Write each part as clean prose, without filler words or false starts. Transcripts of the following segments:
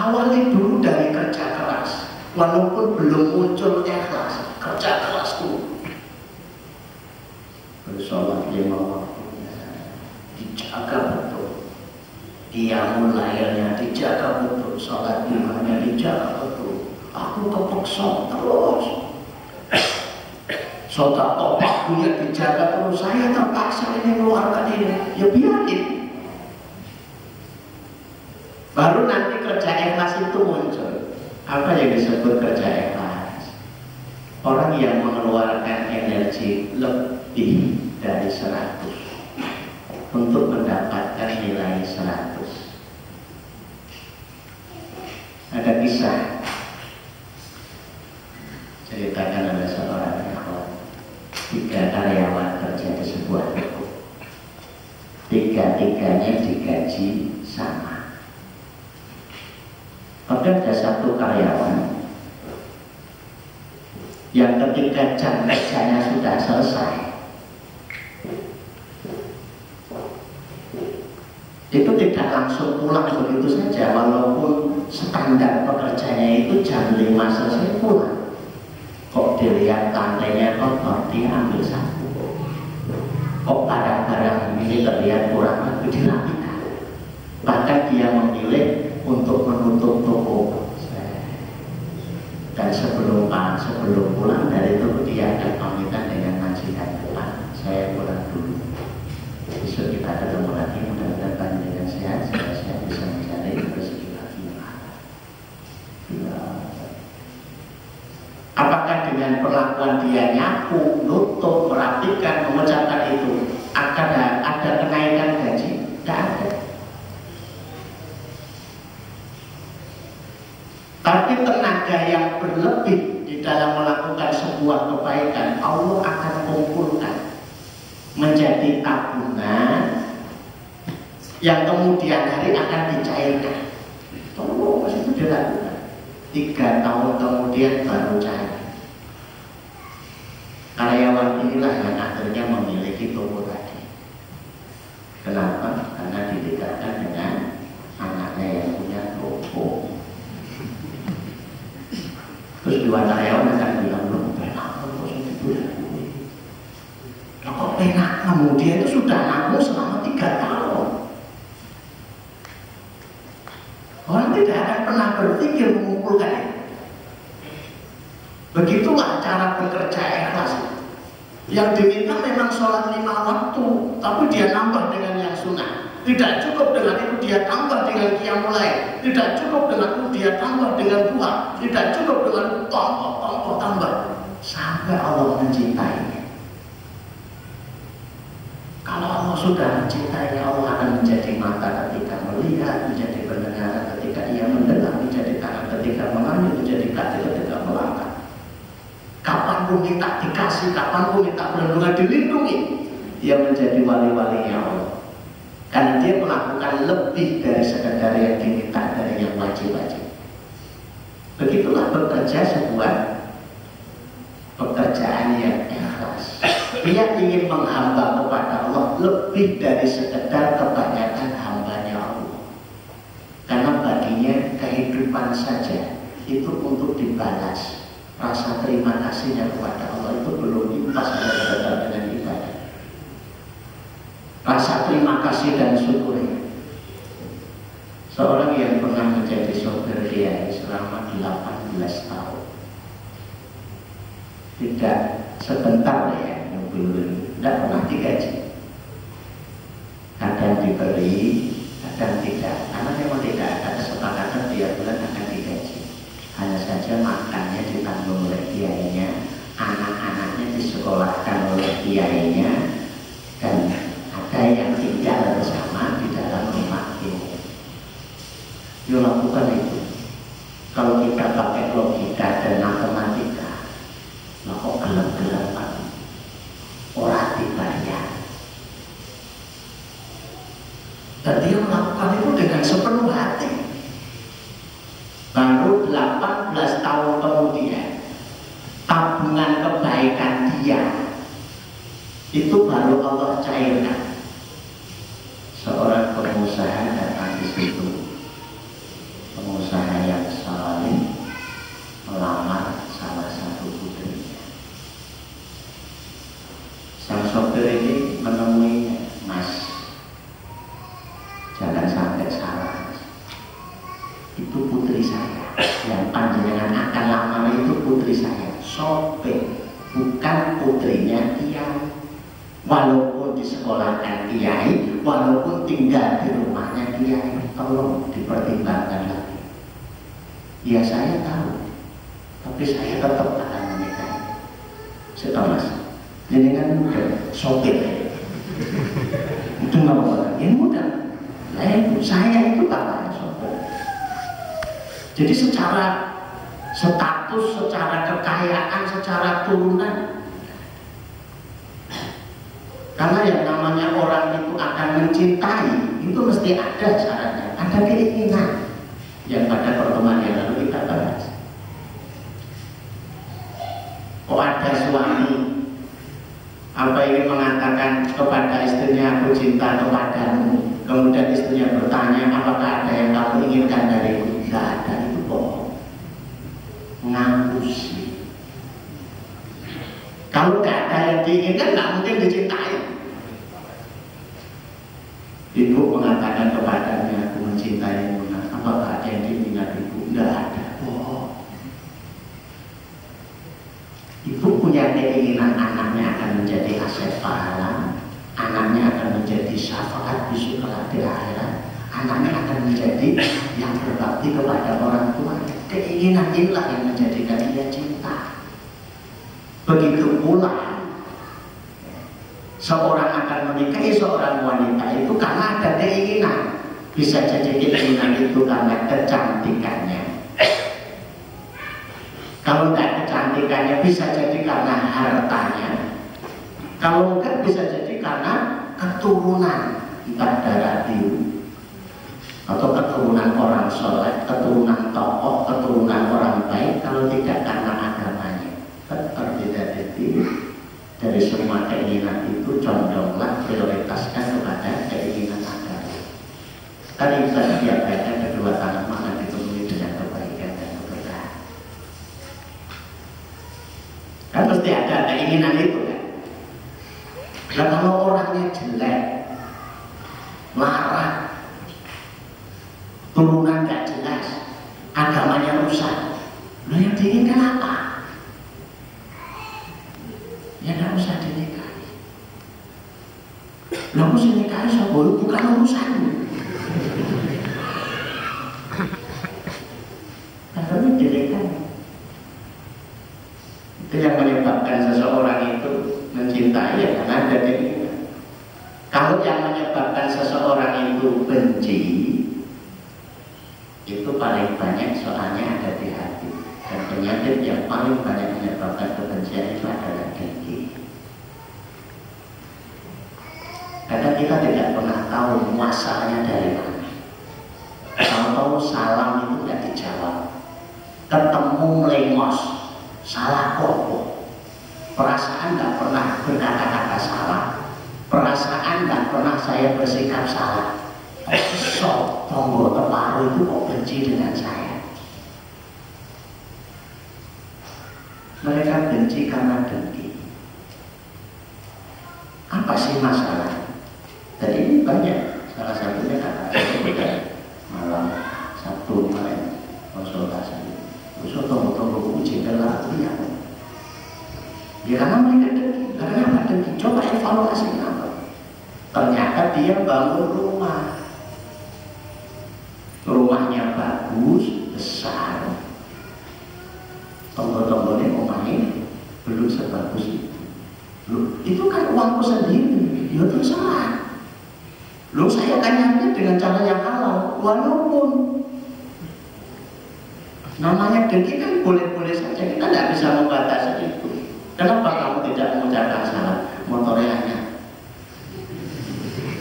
Awali dulu dari kerja keras, walaupun belum muncul ikhlas, kerja keras dulu. Bersolat 5 waktunya, dijaga betul. Qiyamul lailnya dijaga betul, sholat imamnya dijaga betul. Aku kepeksa terus. Sedekah waktunya dijaga terus. Saya terpaksa ini mengeluarkan ini, ya biarin. Baru nanti kerja ikhlas itu muncul. Apa yang disebut kerja ikhlas? Orang yang mengeluarkan energi lebih dari 100 untuk mendapatkan nilai 100. Ada kisah ceritakan oleh seorang ikhwan. 3 karyawan kerja di sebuah toko. 3-tiganya digaji sama. Kemudian ada 1 karyawan yang ketika jam kerjanya sudah selesai, itu tidak langsung pulang begitu saja, walaupun standar pekerjanya itu jam 5 selesai pulang. Kok dilihat lantainya kotor, dia ambil sapu. Kok barang-barang ini terlihat kurang lebih dirapikan. Bahkan dia memilih untuk menutup toko. Dan sebelum pulang dari toko, dia akan pamitan dengan majikan depan. Saya pulang dulu. Besok kita ketemu lagi, mudah-mudahan panjenengan sehat, saya bisa mencari rezeki lagi. Apakah dengan perlakuan dia nyapu, nutup, merapikan, mengucapkan itu akan ada kenaikan gaji? Tidak ada. Tapi tenaga yang berlebih di dalam melakukan sebuah kebaikan, Allah akan kumpulkan menjadi tabungan yang kemudian hari akan dicairkan. Terus itu dilakukan. 3 tahun kemudian baru cair. Karyawan inilah yang akhirnya memiliki toko tadi. Kenapa? Karena didekatkan dengan anaknya yang punya toko. Terus 2 karyawan akan bilang, belum penak kamu itu ya. Kok penak kamu? Dia itu sudah nanggung selama 3 tahun. Orang tidak akan pernah berpikir mengumpulkan itu. Begitulah cara bekerja ikhlas. Yang diminta memang sholat 5 waktu, tapi dia nambah dengan yang sunnah. Tidak cukup dengan itu dia tambah dengan qiyamul lail. Tidak cukup dengan itu dia tambah dengan duha. Tidak cukup dengan itu tambah. Sampai Allah mencintainya. Kalau Allah sudah mencintainya, Allah akan menjadi mata ketika melihat, menjadi pendengaran ketika ia mendengar, menjadi tangan ketika mengambil, menjadi kaki ketika melangkah. Kapanpun minta dikasih, kapanpun minta perlindungan dilindungi, dia menjadi wali-walinya Allah. Karena dia melakukan lebih dari sekadar yang diminta dari yang wajib-wajib. Begitulah bekerja sebuah pekerjaan yang ikhlas. Dia ingin menghamba kepada Allah lebih dari sekedar kebanyakan hambanya Allah. Karena baginya kehidupan saja itu untuk dibalas. Rasa terima kasihnya kepada Allah itu belum impas dengan ibadah. Rasa terima kasih dan syukurnya. Seorang yang pernah menjadi sopir kiai selama 18 tahun, tidak sebentar ya, tidak pernah digaji. Kadang diberi, kadang tidak. Karena memang tidak ada kesepakatan tiap bulan akan digaji. Hanya saja makannya ditanggung oleh kiainya, anak-anaknya disekolahkan oleh kiainya, dan ada yang tinggal bersama di dalam rumah ini. Dia lakukan itu. Kalau kita pakai logika dan matematika, lah kok gelap-gelapan orang dibayar. Dan dia melakukan itu dengan sepenuh hati. Baru 18 tahun kemudian, tabungan kebaikan dia itu baru Allah cairkan. Seorang pengusaha datang di situ. Pengusaha itu putri saya, yang panjenengan akan lamar itu putri saya. Sope, bukan putrinya Kiai. Walaupun disekolahkan Kiai, walaupun tinggal di rumahnya Kiai, tolong dipertimbangkan lagi. Ya saya tahu, tapi saya tetap akan menikahi. Mas, jadi kan muda, sopir. Itu nggak apa-apa, ini muda. Saya itu bapaknya sopir. Jadi secara status, secara kekayaan, secara turunan, karena yang namanya orang itu akan mencintai, itu mesti ada syaratnya, ada keinginan. Yang pada pertemuan yang lalu kita bahas. Kok ada suami ingin mengatakan kepada istrinya, aku cinta kepadamu, kemudian istrinya bertanya, apakah ada yang kamu inginkan dariku? Tidak ada, itu bohong, ngapusi. Kalau tidak ada yang diinginkan, tidak mungkin dicintai. Ibu mengatakan kepadanya, aku mencintaimu. Apakah ada yang diinginkan ibu? Tidak ada, bohong. Ibu punya keinginan anaknya akan menjadi aset pahala, anaknya akan menjadi syafaat besok kelak di akhirat, anaknya akan menjadi yang berbakti kepada orang tua. Keinginan inilah yang menjadikan dia cinta. Begitu pula seorang akan menikahi seorang wanita itu karena ada keinginan. Bisa jadi keinginan itu karena kecantikannya. Kalau tidak kecantikannya, bisa jadi karena hartanya. Kalau enggak, bisa jadi karena keturunan, entah darah biru atau keturunan orang soleh, keturunan tokoh, keturunan orang baik. Kalau tidak karena agamanya, berbeda dari semua keinginan itu, condonglah prioritaskan kepada keinginan agama. Kan bisa diabaikan kedua tanah mana dipenuhi dengan kebaikan dan keberkahan. Kan mesti ada keinginan itu kan. Dan kalau orangnya jelek, marah, turunan gak jelas, agamanya rusak, lo yang diinginkan apa? Ya gak usah dinikahi. Lo mesti nikahi sebelum bukan urusanmu. Karena dinikahi itu yang menyebabkan seseorang itu mencintai ya karena ada keinginan. Kalau yang menyebabkan seseorang itu benci, itu paling banyak soalnya ada di hati. Dan penyakit yang paling banyak menyebabkan kebencian itu adalah dengki. Karena kita tidak pernah tahu masalahnya dari mana. Kalau tahu salam itu tidak dijawab, ketemu melengos, salah kok. Perasaan tidak pernah berkata-kata salah, perasaan tidak pernah saya bersikap salah. Sok tonggo teparu itu kok benci dengan saya. Mereka benci karena dengki. Apa sih masalah? Jadi ini banyak. Salah satunya kata malam Sabtu kemarin konsultasi. Terus tonggo-tonggo uji berlaku ya. Ya karena mereka dengki. Karena apa dengki? Coba evaluasi kenapa. Ternyata dia bangun rumah. Rumahnya bagus, besar. Tonggo-tonggonya omahnya belum sebagus itu. Loh, itu kan uangku sendiri. Ya terserah. Loh, saya tanyanya dengan cara yang halal. Walaupun namanya dengki kan boleh-boleh saja. Kita tidak bisa membatasi itu. Kenapa kamu tidak mengucapkan salah? Motornya hanya.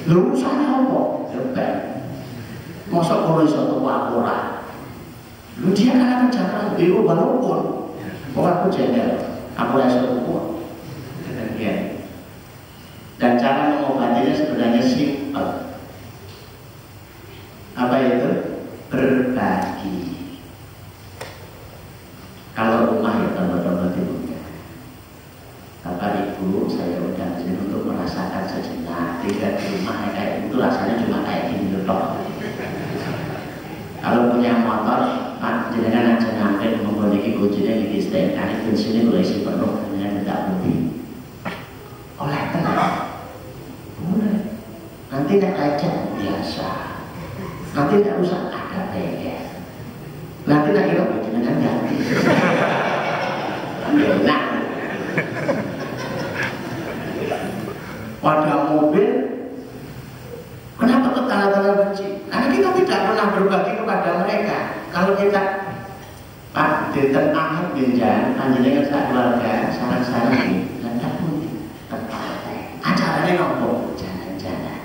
Loh, urusannya apa? Jebak. Masa kalau iso tuku ora. Lu dia kan menjaga biru walaupun aku jengkel, aku iso tuku. Demikian. Dan cara mengobatinya sebenarnya simpel. Apa itu? Berbagi. Kalau rumah ya tambah-tambah timbulnya. Bapak Ibu, saya undang di sini untuk merasakan sejenak. Tidak di rumah kayak itu rasanya cuma kayak gini loh. Kalau punya motor, Pak, jenengan aja ngambil memiliki kuncinya di STNK, bensinnya mulai isi penuh, dengan tidak lebih. Oleh tenang, boleh. Nanti tidak aja biasa, nanti tidak usah ada PGR, nanti tidak kira jenengan ganti. Nah, pada mobil, kenapa tetangga-tetangga benci? Karena kita tidak pernah berbagi kepada mereka. Kalau kita, Pak, di tengah benjan, panjenengan sak keluarga, sarang-sarang ini, tidak putih, acaranya nopo, jalan-jalan,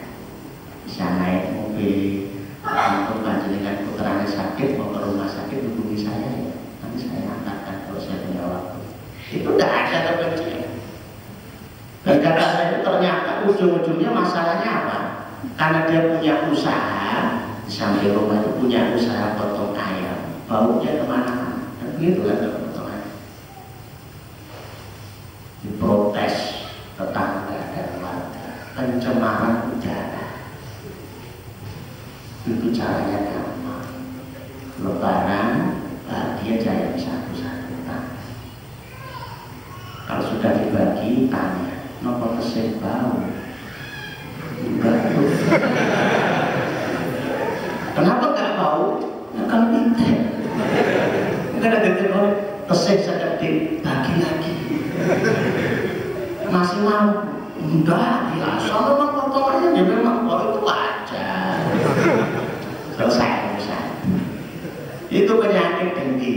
bisa naik mobil, untuk panjenengan putranya sakit, mau ke rumah sakit, hubungi saya ya, nanti saya angkatkan kalau saya punya waktu. Itu tidak ada kebencian. Dan kata itu ternyata ujung-ujungnya masalahnya apa? Karena dia punya usaha, sampai rumah itu punya usaha potong ayam, baunya kemana-mana, dan begitu kan potong ayam. Diprotes tetangga dan warga, pencemaran udara. Itu caranya gampang. Lebaran, dia jaya satu-satu. Kalau sudah dibagi, tanya, nopo kesel bau? Kenapa nggak bau? Ya kan pinter. Enggak ada orang kesel sedang dibagi lagi. Masih mau? Enggak, biasa memang potongannya ya memang bau itu wajar. Selesai. Itu penyakit dengki.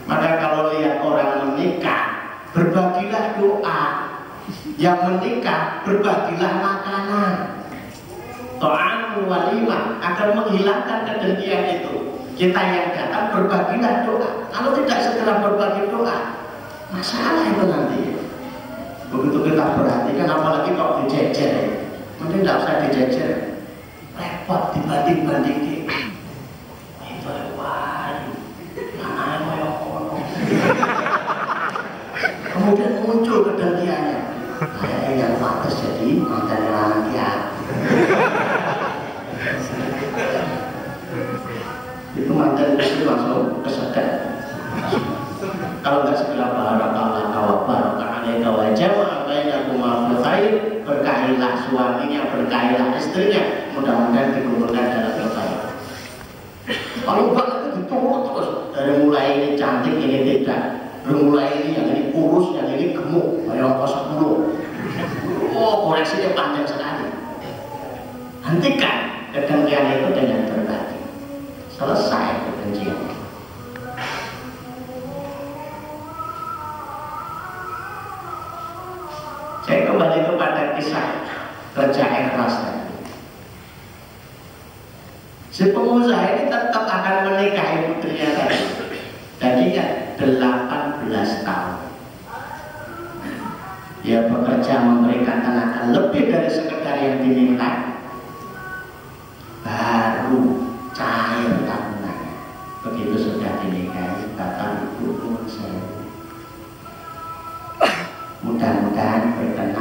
Maka kalau lihat orang menikah, berbagilah doa. Yang menikah, berbagilah makanan. Ta'amul walimah akan menghilangkan kedengkian itu. Kita yang datang berbagilah doa. Kalau tidak segera berbagi doa, masalah itu nanti. Begitu kita perhatikan, apalagi kalau dijejer, mungkin tidak usah dijejer, repot dibanding-bandingin. Itu waduh, mana yang kemudian muncul kedengkiannya. Kayaknya yang pantas jadi mantan orang dia. Itu mantan itu langsung kesedek. Kalau nggak segera barakallah kawabar, karena kawajar apa yang aku maafkan khair, berkahilah suaminya, berkahilah istrinya, mudah-mudahan dikumpulkan dalam kebaikan. Kalau enggak itu diturut terus dari mulai ini cantik ini tidak. Mulai ini yang ini kurus, yang ini gemuk, yang kosong dulu. Oh, koreksinya panjang sekali. Hentikan kedengkian itu dengan berbagi. Selesai kebencian. Saya kembali kepada kisah kerja ikhlas tadi. Si pengusaha ini tetap akan menikahi putrinya tadi. Jadi ya 18 tahun. Dia bekerja memberikan tenaga lebih dari sekedar yang diminta. Baru cair tabungannya. Begitu sudah dinikahi, Bapak Ibu pun saya. Mudah-mudahan berkenan